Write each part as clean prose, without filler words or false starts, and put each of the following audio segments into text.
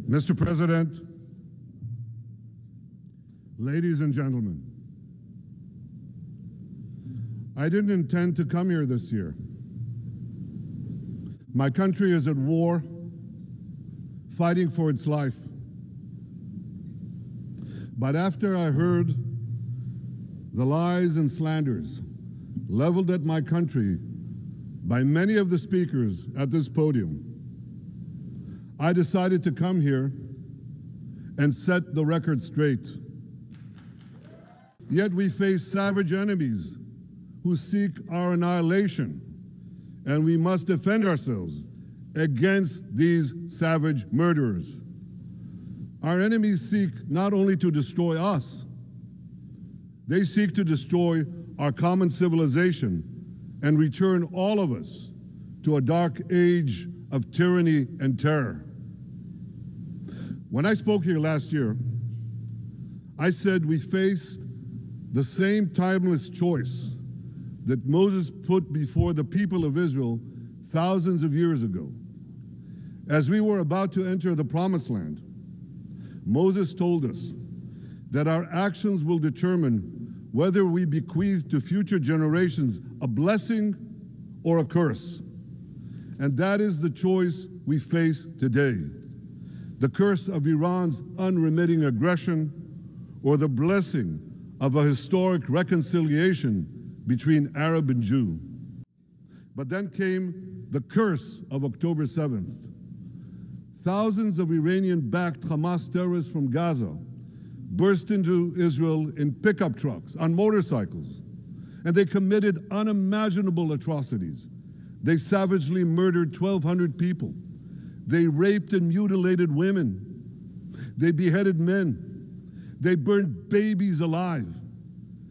Mr. President, ladies and gentlemen, I didn't intend to come here this year. My country is at war, fighting for its life. But after I heard the lies and slanders leveled at my country by many of the speakers at this podium, I decided to come here and set the record straight. Yet we face savage enemies who seek our annihilation, and we must defend ourselves against these savage murderers. Our enemies seek not only to destroy us, they seek to destroy our common civilization and return all of us to a dark age of tyranny and terror. When I spoke here last year, I said we faced the same timeless choice that Moses put before the people of Israel thousands of years ago. As we were about to enter the Promised Land, Moses told us that our actions will determine whether we bequeath to future generations a blessing or a curse. And that is the choice we face today. The curse of Iran's unremitting aggression, or the blessing of a historic reconciliation between Arab and Jew. But then came the curse of October 7th. Thousands of Iranian-backed Hamas terrorists from Gaza burst into Israel in pickup trucks, on motorcycles, and they committed unimaginable atrocities. They savagely murdered 1,200 people. They raped and mutilated women. They beheaded men. They burned babies alive.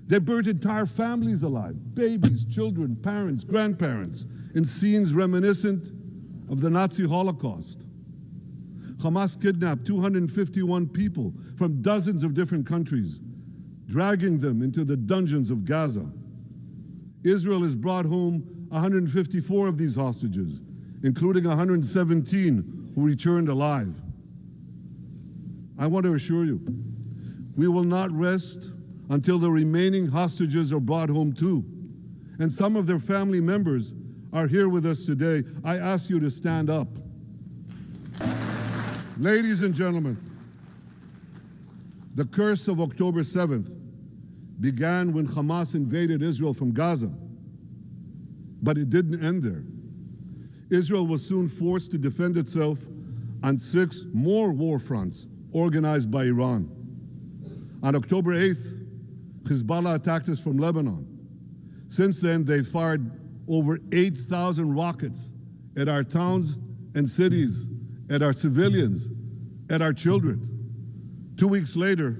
They burnt entire families alive, babies, children, parents, grandparents, in scenes reminiscent of the Nazi Holocaust. Hamas kidnapped 251 people from dozens of different countries, dragging them into the dungeons of Gaza. Israel has brought home 154 of these hostages, including 117 who returned alive. I want to assure you, we will not rest until the remaining hostages are brought home too. And some of their family members are here with us today. I ask you to stand up. Ladies and gentlemen, the curse of October 7th began when Hamas invaded Israel from Gaza. But it didn't end there. Israel was soon forced to defend itself on 6 more war fronts organized by Iran. On October 8th, Hezbollah attacked us from Lebanon. Since then, they fired over 8,000 rockets at our towns and cities, at our civilians, at our children. 2 weeks later,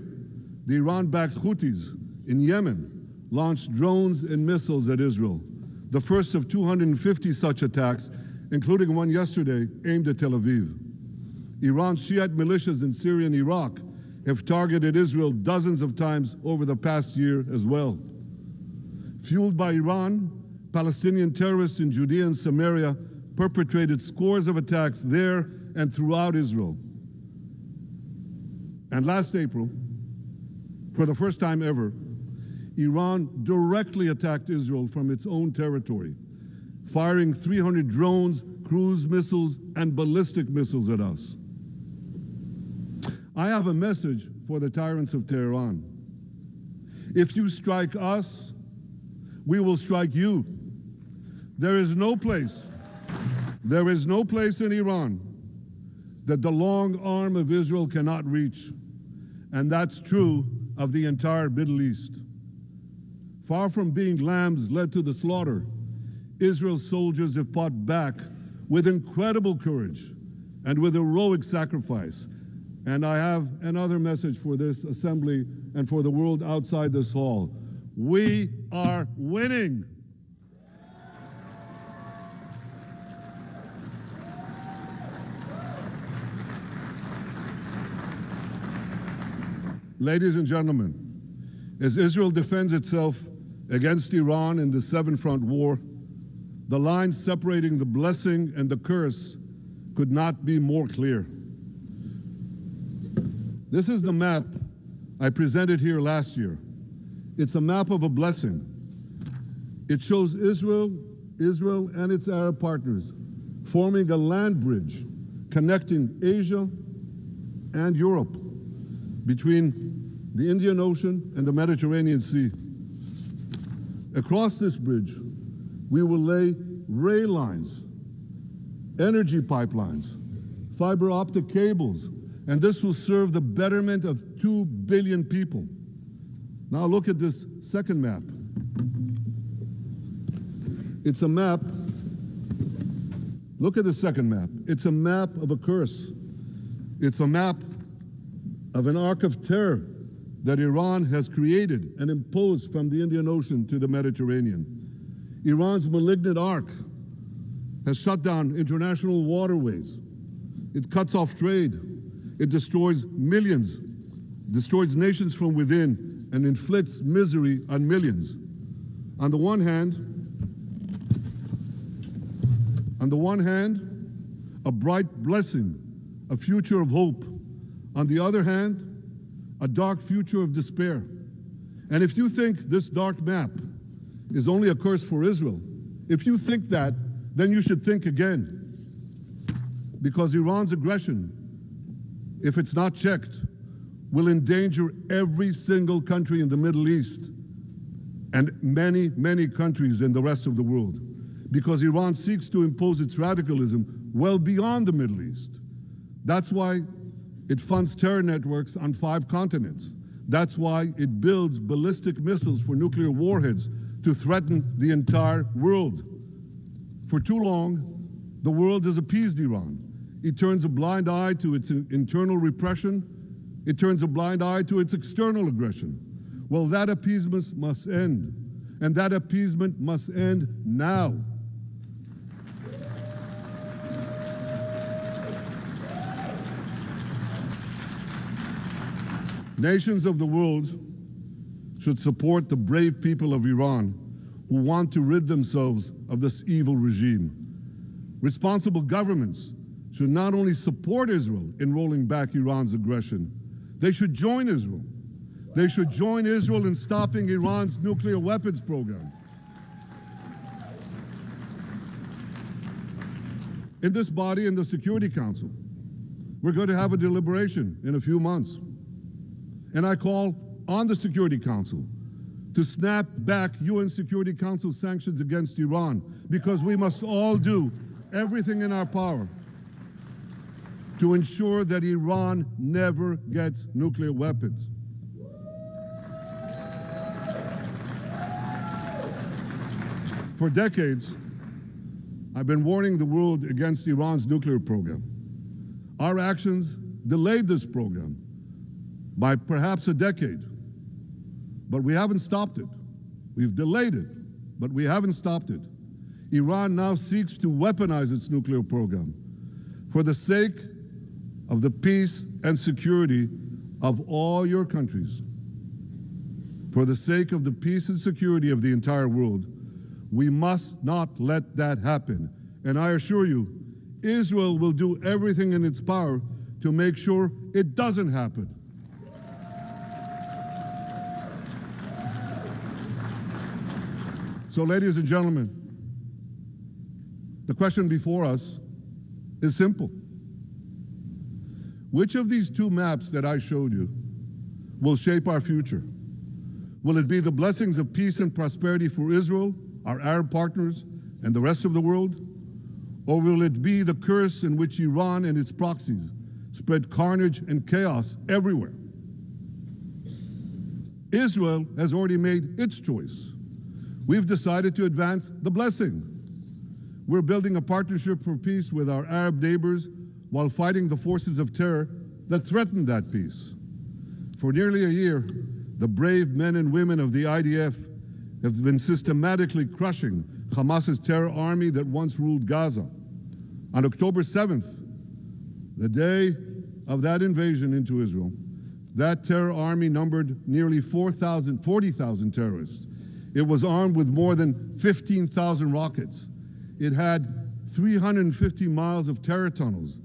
the Iran-backed Houthis in Yemen launched drones and missiles at Israel, the first of 250 such attacks, including one yesterday aimed at Tel Aviv. Iran's Shiite militias in Syria and Iraq have targeted Israel dozens of times over the past year as well. Fueled by Iran, Palestinian terrorists in Judea and Samaria perpetrated scores of attacks there and throughout Israel. And last April, for the first time ever, Iran directly attacked Israel from its own territory, firing 300 drones, cruise missiles, and ballistic missiles at us. I have a message for the tyrants of Tehran. If you strike us, we will strike you. There is no place in Iran that the long arm of Israel cannot reach. And that's true of the entire Middle East. Far from being lambs led to the slaughter, Israel's soldiers have fought back with incredible courage and with heroic sacrifice. And I have another message for this assembly and for the world outside this hall. We are winning. Ladies and gentlemen, as Israel defends itself against Iran in the seven-front war, the line separating the blessing and the curse could not be more clear. This is the map I presented here last year. It's a map of a blessing. It shows Israel and its Arab partners forming a land bridge connecting Asia and Europe between the Indian Ocean and the Mediterranean Sea. Across this bridge, we will lay rail lines, energy pipelines, fiber optic cables, and this will serve the betterment of 2 billion people. Now look at this second map. It's a map. Look at the second map. It's a map of a curse. It's a map of an arc of terror that Iran has created and imposed from the Indian Ocean to the Mediterranean. Iran's malignant arc has shut down international waterways. It cuts off trade. It destroys millions, destroys nations from within, and inflicts misery on millions. On the one hand, a bright blessing, a future of hope. On the other hand, a dark future of despair. And if you think this dark map is only a curse for Israel, if you think that, then you should think again. Because Iran's aggression, if it's not checked, will endanger every single country in the Middle East and many, many countries in the rest of the world. Because Iran seeks to impose its radicalism well beyond the Middle East. That's why it funds terror networks on 5 continents. That's why it builds ballistic missiles for nuclear warheads to threaten the entire world. For too long, the world has appeased Iran. It turns a blind eye to its internal repression. It turns a blind eye to its external aggression. Well, that appeasement must end. And that appeasement must end now. Nations of the world should support the brave people of Iran who want to rid themselves of this evil regime. Responsible governments should not only support Israel in rolling back Iran's aggression, they should join Israel. They should join Israel in stopping Iran's nuclear weapons program. In this body, in the Security Council, we're going to have a deliberation in a few months. And I call on the Security Council to snap back UN Security Council sanctions against Iran, because we must all do everything in our power to ensure that Iran never gets nuclear weapons. For decades, I've been warning the world against Iran's nuclear program. Our actions delayed this program by perhaps a decade, but we haven't stopped it. We've delayed it, but we haven't stopped it. Iran now seeks to weaponize its nuclear program for the sake of the peace and security of all your countries. For the sake of the peace and security of the entire world, we must not let that happen. And I assure you, Israel will do everything in its power to make sure it doesn't happen. So, ladies and gentlemen, the question before us is simple. Which of these 2 maps that I showed you will shape our future? Will it be the blessings of peace and prosperity for Israel, our Arab partners, and the rest of the world? Or will it be the curse in which Iran and its proxies spread carnage and chaos everywhere? Israel has already made its choice. We've decided to advance the blessing. We're building a partnership for peace with our Arab neighbors while fighting the forces of terror that threaten that peace. For nearly a year, the brave men and women of the IDF have been systematically crushing Hamas's terror army that once ruled Gaza. On October 7th, the day of that invasion into Israel, that terror army numbered nearly 40,000 terrorists. It was armed with more than 15,000 rockets. It had 350 miles of terror tunnels,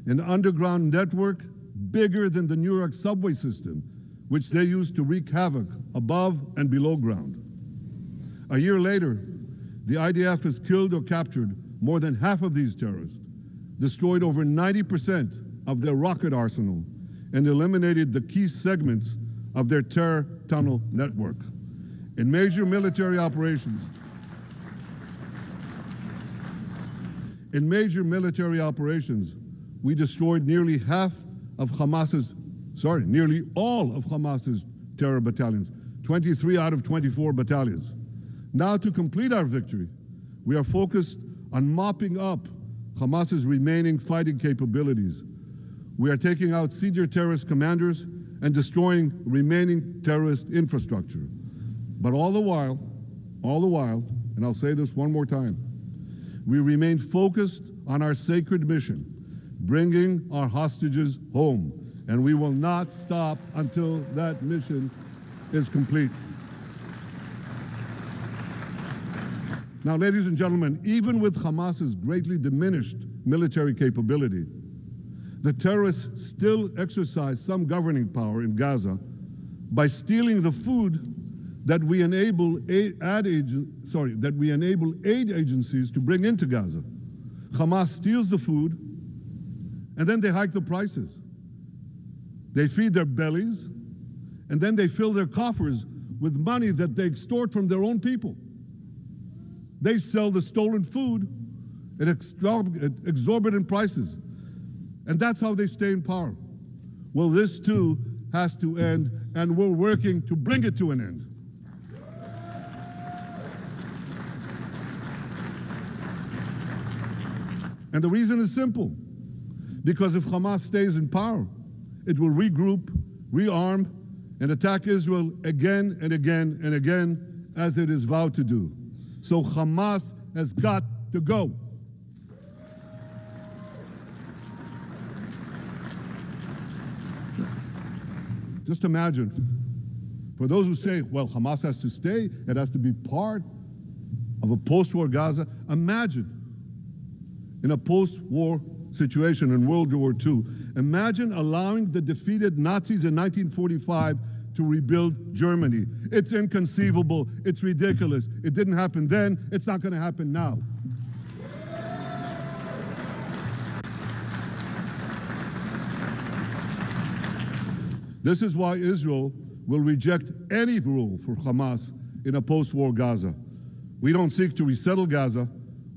an underground network bigger than the New York subway system, which they used to wreak havoc above and below ground. A year later, the IDF has killed or captured more than half of these terrorists, destroyed over 90% of their rocket arsenal, and eliminated the key segments of their terror tunnel network. In major military operations, we destroyed nearly all of Hamas's terror battalions, 23 out of 24 battalions. Now, to complete our victory, we are focused on mopping up Hamas's remaining fighting capabilities. We are taking out senior terrorist commanders and destroying remaining terrorist infrastructure. But all the while, and I'll say this one more time, we remain focused on our sacred mission, bringing our hostages home, and we will not stop until that mission is complete. Now, ladies and gentlemen, even with Hamas's greatly diminished military capability, the terrorists still exercise some governing power in Gaza by stealing the food that we enable aid agencies to bring into Gaza. Hamas steals the food, and then they hike the prices. They feed their bellies, and then they fill their coffers with money that they extort from their own people. They sell the stolen food at exorbitant prices, and that's how they stay in power. Well, this too has to end, and we're working to bring it to an end. And the reason is simple. Because if Hamas stays in power, it will regroup, rearm, and attack Israel again and again and again, as it is vowed to do. So Hamas has got to go. Just imagine, for those who say, well, Hamas has to stay, it has to be part of a post-war Gaza, imagine in a post-war situation in World War II, imagine allowing the defeated Nazis in 1945 to rebuild Germany. It's inconceivable, it's ridiculous. It didn't happen then, it's not going to happen now. This is why Israel will reject any rule for Hamas in a post-war Gaza. We don't seek to resettle Gaza.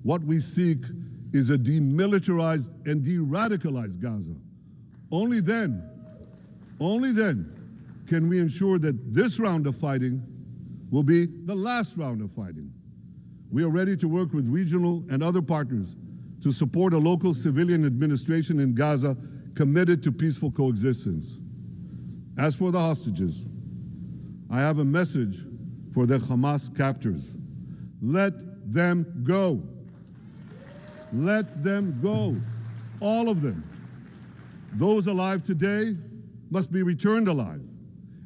What we seek is a demilitarized and de-radicalized Gaza. Only then can we ensure that this round of fighting will be the last round of fighting. We are ready to work with regional and other partners to support a local civilian administration in Gaza committed to peaceful coexistence. As for the hostages, I have a message for the Hamas captors. Let them go. Let them go. All of them. Those alive today must be returned alive,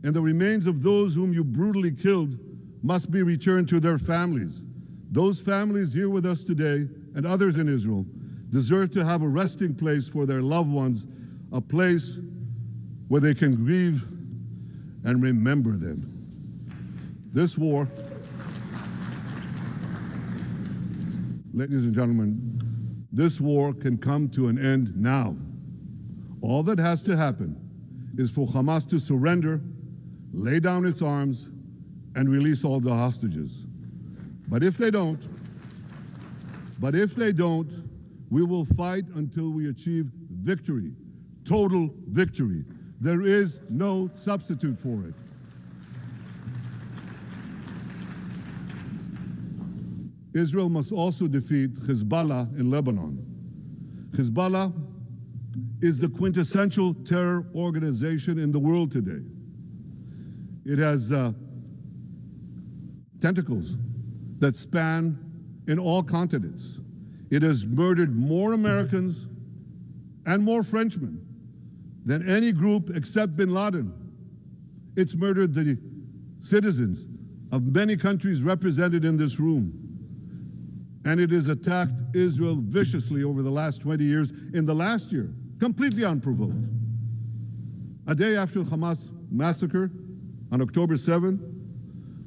and the remains of those whom you brutally killed must be returned to their families. Those families here with us today, and others in Israel, deserve to have a resting place for their loved ones, a place where they can grieve and remember them. This war, ladies and gentlemen, this war can come to an end now. All that has to happen is for Hamas to surrender, lay down its arms, and release all the hostages. But if they don't, we will fight until we achieve victory, total victory. There is no substitute for it. Israel must also defeat Hezbollah in Lebanon. Hezbollah is the quintessential terror organization in the world today. It has tentacles that span in all continents. It has murdered more Americans and more Frenchmen than any group except bin Laden. It's murdered the citizens of many countries represented in this room. And it has attacked Israel viciously over the last 20 years, in the last year, completely unprovoked. A day after the Hamas massacre on October 7th,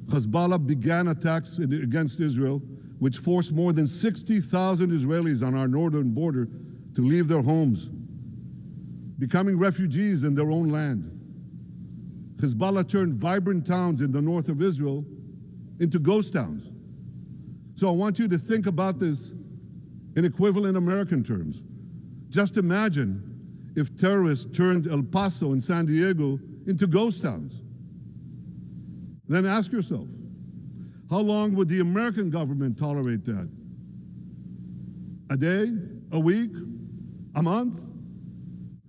Hezbollah began attacks against Israel, which forced more than 60,000 Israelis on our northern border to leave their homes, becoming refugees in their own land. Hezbollah turned vibrant towns in the north of Israel into ghost towns. So I want you to think about this in equivalent American terms. Just imagine if terrorists turned El Paso and San Diego into ghost towns. Then ask yourself, how long would the American government tolerate that? A day? A week? A month?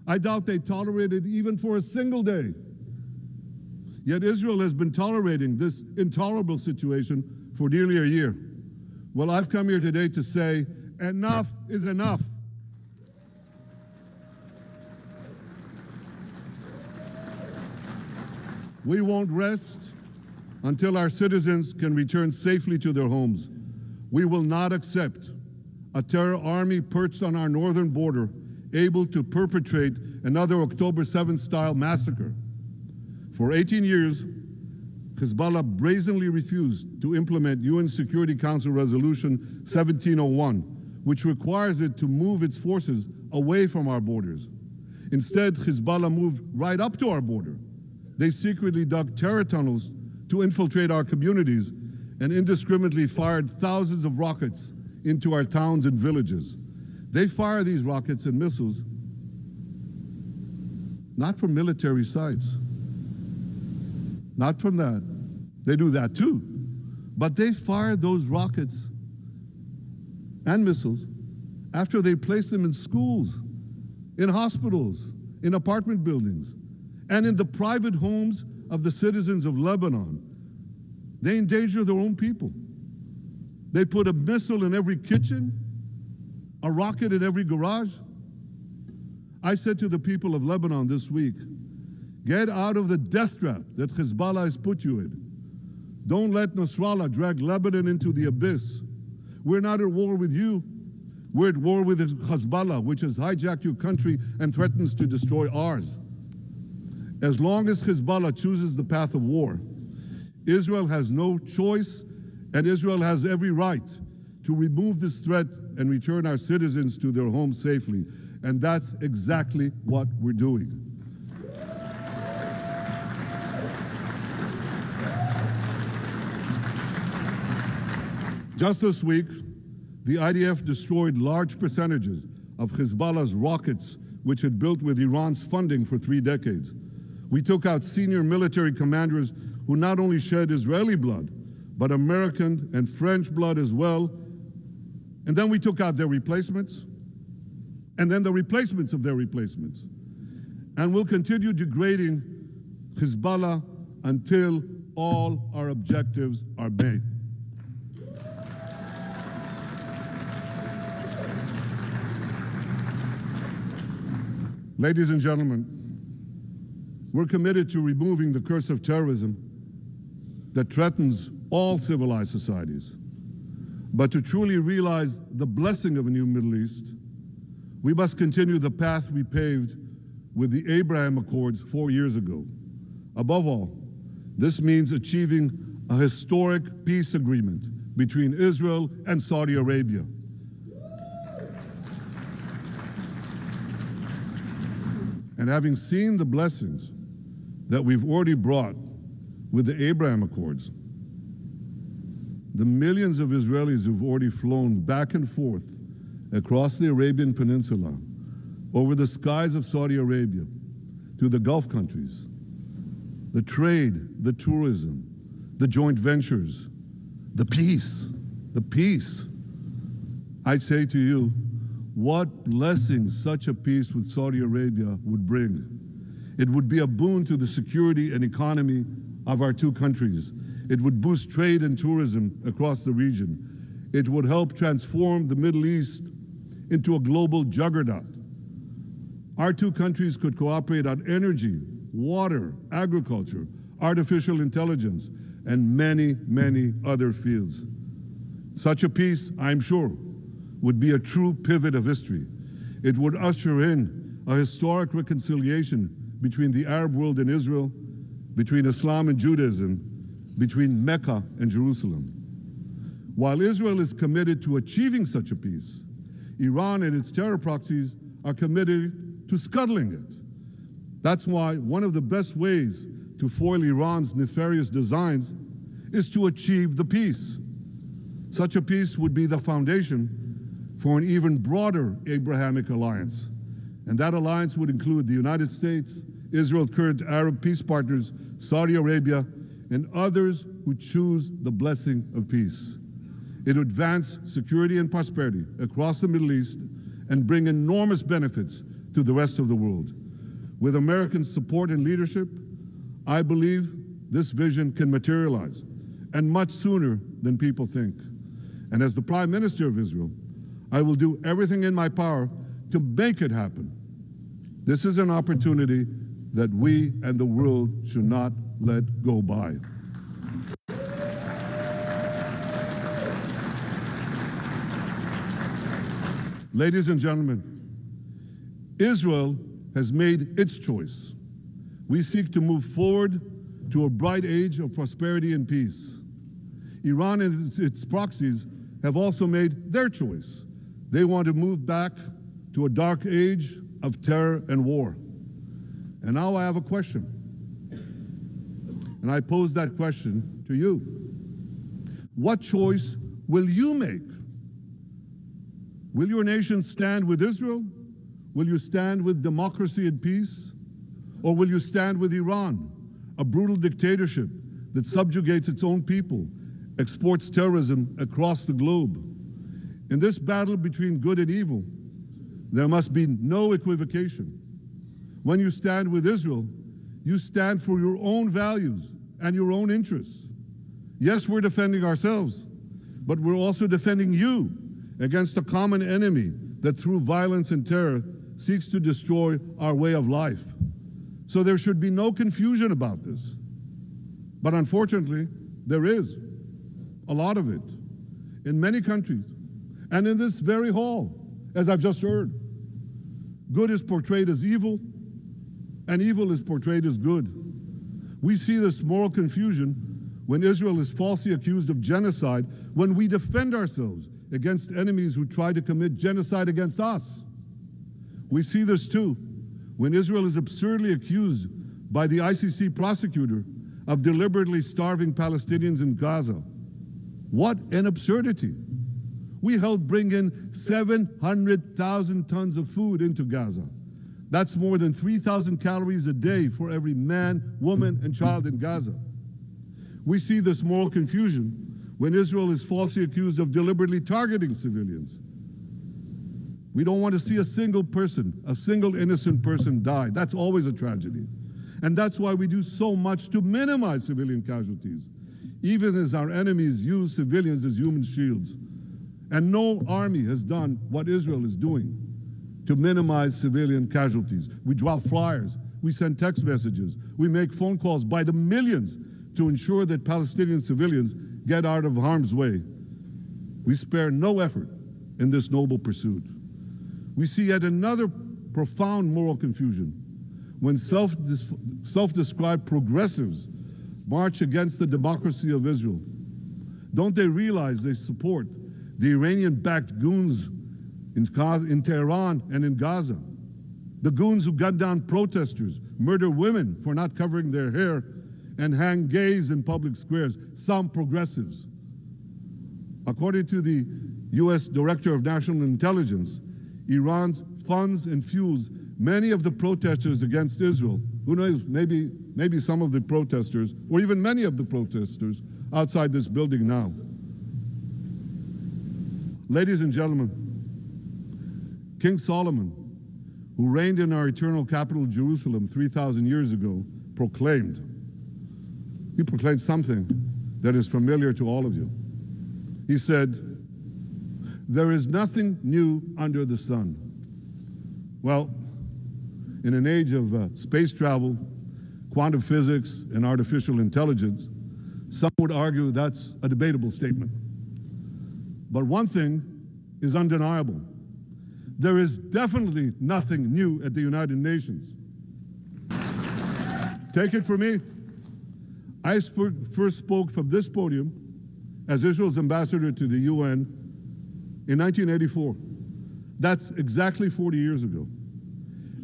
I doubt they tolerate it even for a single day. Yet Israel has been tolerating this intolerable situation for nearly a year. Well, I've come here today to say enough is enough. We won't rest until our citizens can return safely to their homes. We will not accept a terror army perched on our northern border, able to perpetrate another October 7th style massacre. For 18 years, Hezbollah brazenly refused to implement UN Security Council Resolution 1701, which requires it to move its forces away from our borders. Instead, Hezbollah moved right up to our border. They secretly dug terror tunnels to infiltrate our communities and indiscriminately fired thousands of rockets into our towns and villages. They fire these rockets and missiles not from military sites, not from that. They do that too. But they fire those rockets and missiles after they place them in schools, in hospitals, in apartment buildings, and in the private homes of the citizens of Lebanon. They endanger their own people. They put a missile in every kitchen, a rocket in every garage. I said to the people of Lebanon this week, get out of the death trap that Hezbollah has put you in. Don't let Nasrallah drag Lebanon into the abyss. We're not at war with you. We're at war with Hezbollah, which has hijacked your country and threatens to destroy ours. As long as Hezbollah chooses the path of war, Israel has no choice, and Israel has every right to remove this threat and return our citizens to their homes safely. And that's exactly what we're doing. Just this week, the IDF destroyed large percentages of Hezbollah's rockets, which had built with Iran's funding for 3 decades. We took out senior military commanders who not only shed Israeli blood, but American and French blood as well. And then we took out their replacements, and then the replacements of their replacements. And we'll continue degrading Hezbollah until all our objectives are met. Ladies and gentlemen, we're committed to removing the curse of terrorism that threatens all civilized societies. But to truly realize the blessing of a new Middle East, we must continue the path we paved with the Abraham Accords 4 years ago. Above all, this means achieving a historic peace agreement between Israel and Saudi Arabia. And having seen the blessings that we've already brought with the Abraham Accords, the millions of Israelis who've already flown back and forth across the Arabian Peninsula, over the skies of Saudi Arabia, to the Gulf countries, the trade, the tourism, the joint ventures, the peace, I say to you, what blessings such a peace with Saudi Arabia would bring. It would be a boon to the security and economy of our two countries. It would boost trade and tourism across the region. It would help transform the Middle East into a global juggernaut. Our two countries could cooperate on energy, water, agriculture, artificial intelligence, and many, many other fields. Such a peace, I'm sure, would be a true pivot of history. It would usher in a historic reconciliation between the Arab world and Israel, between Islam and Judaism, between Mecca and Jerusalem. While Israel is committed to achieving such a peace, Iran and its terror proxies are committed to scuttling it. That's why one of the best ways to foil Iran's nefarious designs is to achieve the peace. Such a peace would be the foundation for an even broader Abrahamic alliance. And that alliance would include the United States, Israel's current Arab peace partners, Saudi Arabia, and others who choose the blessing of peace. It would advance security and prosperity across the Middle East and bring enormous benefits to the rest of the world. With American support and leadership, I believe this vision can materialize, and much sooner than people think. And as the Prime Minister of Israel, I will do everything in my power to make it happen. This is an opportunity that we and the world should not let go by. Ladies and gentlemen, Israel has made its choice. We seek to move forward to a bright age of prosperity and peace. Iran and its proxies have also made their choice. They want to move back to a dark age of terror and war. And now I have a question. And I pose that question to you. What choice will you make? Will your nation stand with Israel? Will you stand with democracy and peace? Or will you stand with Iran, a brutal dictatorship that subjugates its own people, exports terrorism across the globe? In this battle between good and evil, there must be no equivocation. When you stand with Israel, you stand for your own values and your own interests. Yes, we're defending ourselves, but we're also defending you against a common enemy that through violence and terror seeks to destroy our way of life. So there should be no confusion about this. But unfortunately, there is a lot of it in many countries and in this very hall, as I've just heard. Good is portrayed as evil, and evil is portrayed as good. We see this moral confusion when Israel is falsely accused of genocide, when we defend ourselves against enemies who try to commit genocide against us. We see this too when Israel is absurdly accused by the ICC prosecutor of deliberately starving Palestinians in Gaza. What an absurdity. We helped bring in 700,000 tons of food into Gaza. That's more than 3,000 calories a day for every man, woman, and child in Gaza. We see this moral confusion when Israel is falsely accused of deliberately targeting civilians. We don't want to see a single person, a single innocent person die. That's always a tragedy. And that's why we do so much to minimize civilian casualties, even as our enemies use civilians as human shields. And no army has done what Israel is doing to minimize civilian casualties. We drop flyers, we send text messages, we make phone calls by the millions to ensure that Palestinian civilians get out of harm's way. We spare no effort in this noble pursuit. We see yet another profound moral confusion when self-described progressives march against the democracy of Israel. Don't they realize they support the Iranian-backed goons in Tehran and in Gaza? The goons who gun down protesters, murder women for not covering their hair, and hang gays in public squares, some progressives. According to the U.S. Director of National Intelligence, Iran funds and fuels many of the protesters against Israel. Who knows, maybe some of the protesters, or even many of the protesters outside this building now. Ladies and gentlemen, King Solomon, who reigned in our eternal capital, Jerusalem, 3,000 years ago, proclaimed something that is familiar to all of you. He said, "There is nothing new under the sun." Well, in an age of space travel, quantum physics, and artificial intelligence, some would argue that's a debatable statement. But one thing is undeniable. There is definitely nothing new at the United Nations. Take it from me. I first spoke from this podium as Israel's ambassador to the UN in 1984. That's exactly 40 years ago.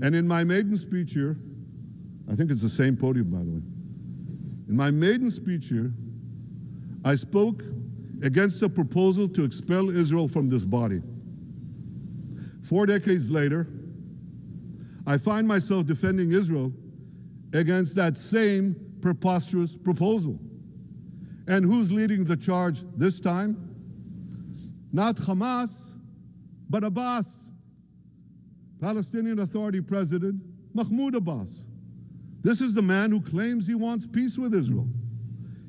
And in my maiden speech here, I think it's the same podium, by the way. In my maiden speech here, I spoke against a proposal to expel Israel from this body. 4 decades later, I find myself defending Israel against that same preposterous proposal. And who's leading the charge this time? Not Hamas, but Abbas, Palestinian Authority President Mahmoud Abbas. This is the man who claims he wants peace with Israel.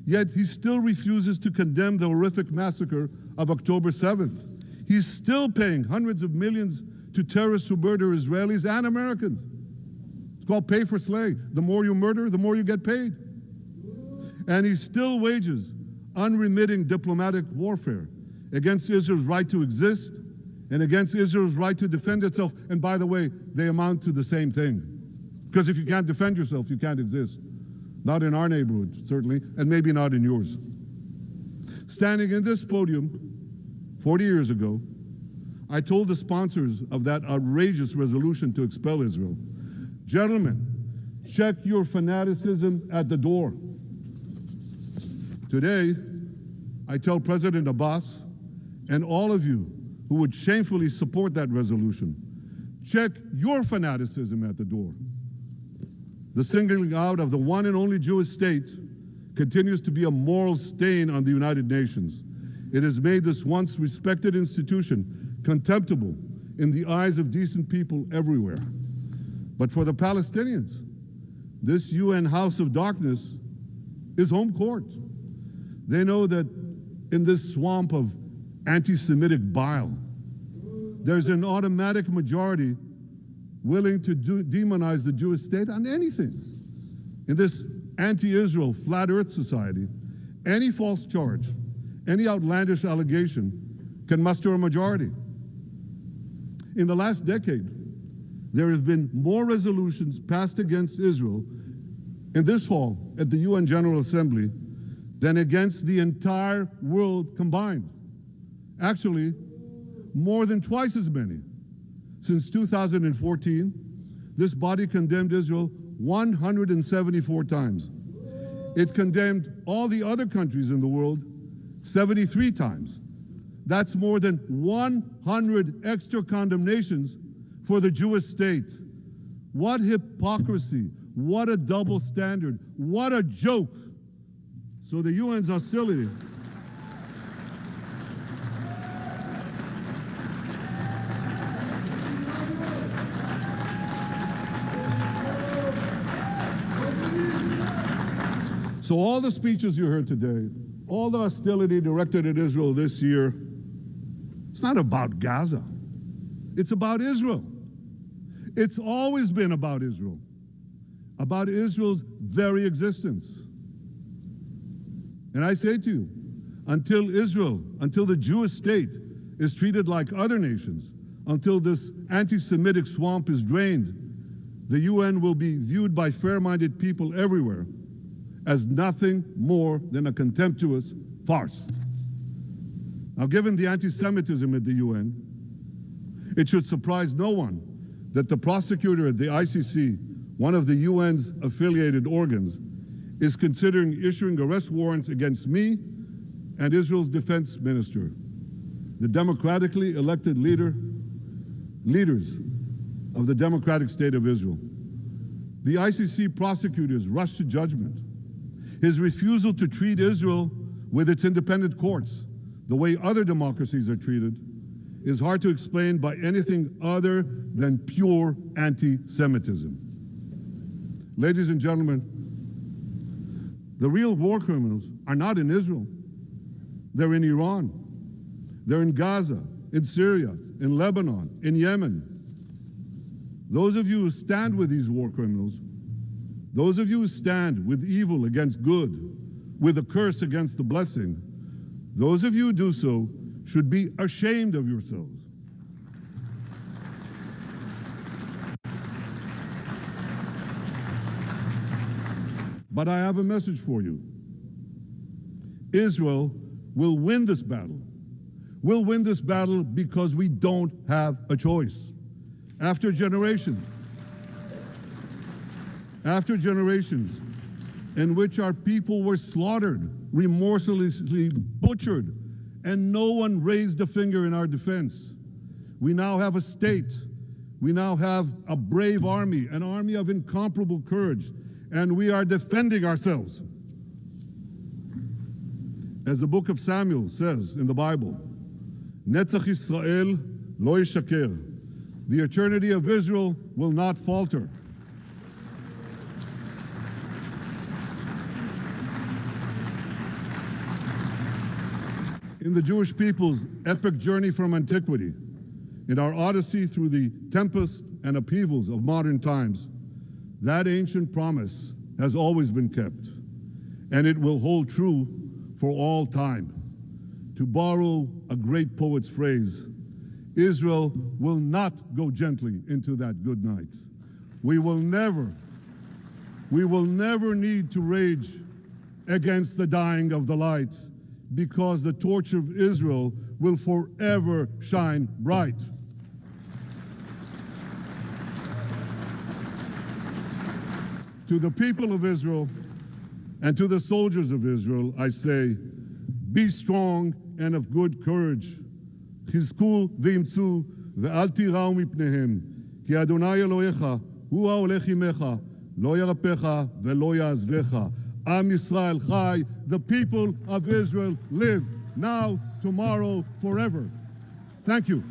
Yet he still refuses to condemn the horrific massacre of October 7th. He's still paying hundreds of millions to terrorists who murder Israelis and Americans. It's called pay for slay. The more you murder, the more you get paid. And he still wages unremitting diplomatic warfare against Israel's right to exist and against Israel's right to defend itself. And by the way, they amount to the same thing. Because if you can't defend yourself, you can't exist. Not in our neighborhood, certainly, and maybe not in yours. Standing in this podium 40 years ago, I told the sponsors of that outrageous resolution to expel Israel, gentlemen, check your fanaticism at the door. Today, I tell President Abbas and all of you who would shamefully support that resolution, check your fanaticism at the door. The singling out of the one and only Jewish state continues to be a moral stain on the United Nations. It has made this once respected institution contemptible in the eyes of decent people everywhere. But for the Palestinians, this UN House of Darkness is home court. They know that in this swamp of anti-Semitic bile, there's an automatic majority willing to demonize the Jewish state on anything. In this anti-Israel, flat earth society, any false charge, any outlandish allegation can muster a majority. In the last decade, there have been more resolutions passed against Israel in this hall at the UN General Assembly than against the entire world combined. Actually, more than twice as many. Since 2014, this body condemned Israel 174 times. It condemned all the other countries in the world 73 times. That's more than 100 extra condemnations for the Jewish state. What hypocrisy, what a double standard, what a joke. So the UN's hostility So all the speeches you heard today, all the hostility directed at Israel this year, it's not about Gaza. It's about Israel. It's always been about Israel's very existence. And I say to you, until the Jewish state is treated like other nations, until this anti-Semitic swamp is drained, the UN will be viewed by fair-minded people everywhere as nothing more than a contemptuous farce. Now, given the anti-Semitism at the UN, it should surprise no one that the prosecutor at the ICC, one of the UN's affiliated organs, is considering issuing arrest warrants against me and Israel's defense minister, the democratically elected leaders of the democratic state of Israel. The ICC prosecutors rushed to judgment. His refusal to treat Israel with its independent courts the way other democracies are treated is hard to explain by anything other than pure anti-Semitism. Ladies and gentlemen, the real war criminals are not in Israel. They're in Iran. They're in Gaza, in Syria, in Lebanon, in Yemen. Those of you who stand with these war criminals, those of you who stand with evil against good, with a curse against the blessing, those of you who do so should be ashamed of yourselves. But I have a message for you. Israel will win this battle. We'll win this battle because we don't have a choice. After generations in which our people were slaughtered, remorselessly butchered, and no one raised a finger in our defense, we now have a state. We now have a brave army, an army of incomparable courage, and we are defending ourselves. As the book of Samuel says in the Bible, Netzach Yisrael lo yishaker. The eternity of Israel will not falter. In the Jewish people's epic journey from antiquity, in our odyssey through the tempests and upheavals of modern times, that ancient promise has always been kept, and it will hold true for all time. To borrow a great poet's phrase, Israel will not go gently into that good night. We will never need to rage against the dying of the light, because the torch of Israel will forever shine bright. To the people of Israel and to the soldiers of Israel, I say, be strong and of good courage. חזקו ואמצו ואל תיראו מפניהם, כי אדוני אלוהיך הוא ההולך עמך, לא ירפך ולא יעזבך. Am Yisrael Chai, the people of Israel live now, tomorrow, forever. Thank you.